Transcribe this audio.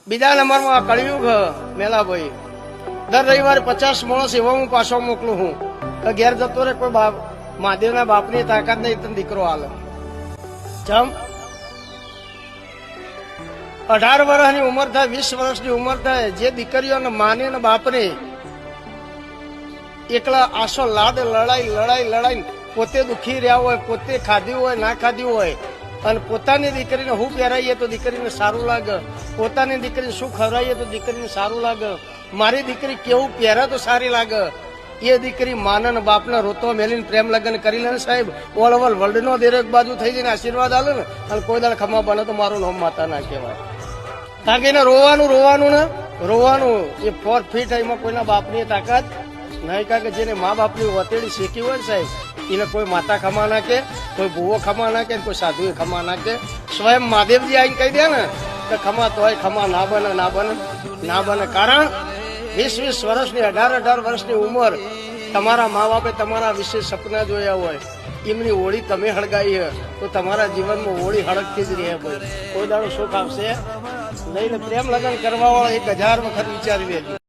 બીજા નંબરમાં કળિયુગ મેલાભાઈ દર રવિવારે 50 માણસ એવો હું પાછો મોકલું હું કે ઘેર જતો રે કોઈ બાપ મહાદેવના બાપની તાકાત નહીં તને દીકરો હાલે જમ 18 વર્ષની ઉંમર થાય 20 વર્ષની ઉંમર થાય જે દીકરીઓને માને ને બાપને એકલા આસો લાડ લડાઈ પોતે દુખી રહ્યા હોય પોતે ખાધ્યું હોય ના ખાધ્યું હોય અને પોતાની દીકરીને હું પહેરાવીએ તો દીકરીને સારું લાગે પોતાની દીકરીને શું ખવડાવીએ તો દીકરીને સારું લાગે મારી દીકરી કેવું પહેરે તો સારી લાગે એ દીકરી માનન બાપને રોતો મેલીને પ્રેમ લગ્ન કરી લે સાહેબ ઓલ ઓવર વર્લ્ડ નો દરેક બાજુ થઈ જઈને આશીર્વાદ આલે ને અને કોઈ દાડ ખમા બને તો મારું નામ માતા ના કહેવાય કારણ કે એને રોવાનું એ 4 ફીટ એમાં કોઈના બાપની તાકાત નહીં કારણ કે જેને મા બાપની વતેડી શીખી હોય સાહેબ એને કોઈ માતા ખમા નાખે કોઈ ભૂવો ખમા નાખે કોઈ સાધુ ખમા નાખે સ્વયં મહાદેવજી આવીને કહી દે ને કે ખમા તો હોય ખમા ના બને કારણ 20 વર્ષની 18 વર્ષની ઉંમર તમારા મા બાપે તમારા વિશે સપના જોયા હોય એમની હોળી તમે હળગાઈ તો તમારા જીવનમાં હોળી હળગતી જ રહે ભાઈ કોઈ દાડો સુખ આવશે નહીં પ્રેમ લગ્ન કરવા વાળો 1000 વખત વિચારી લે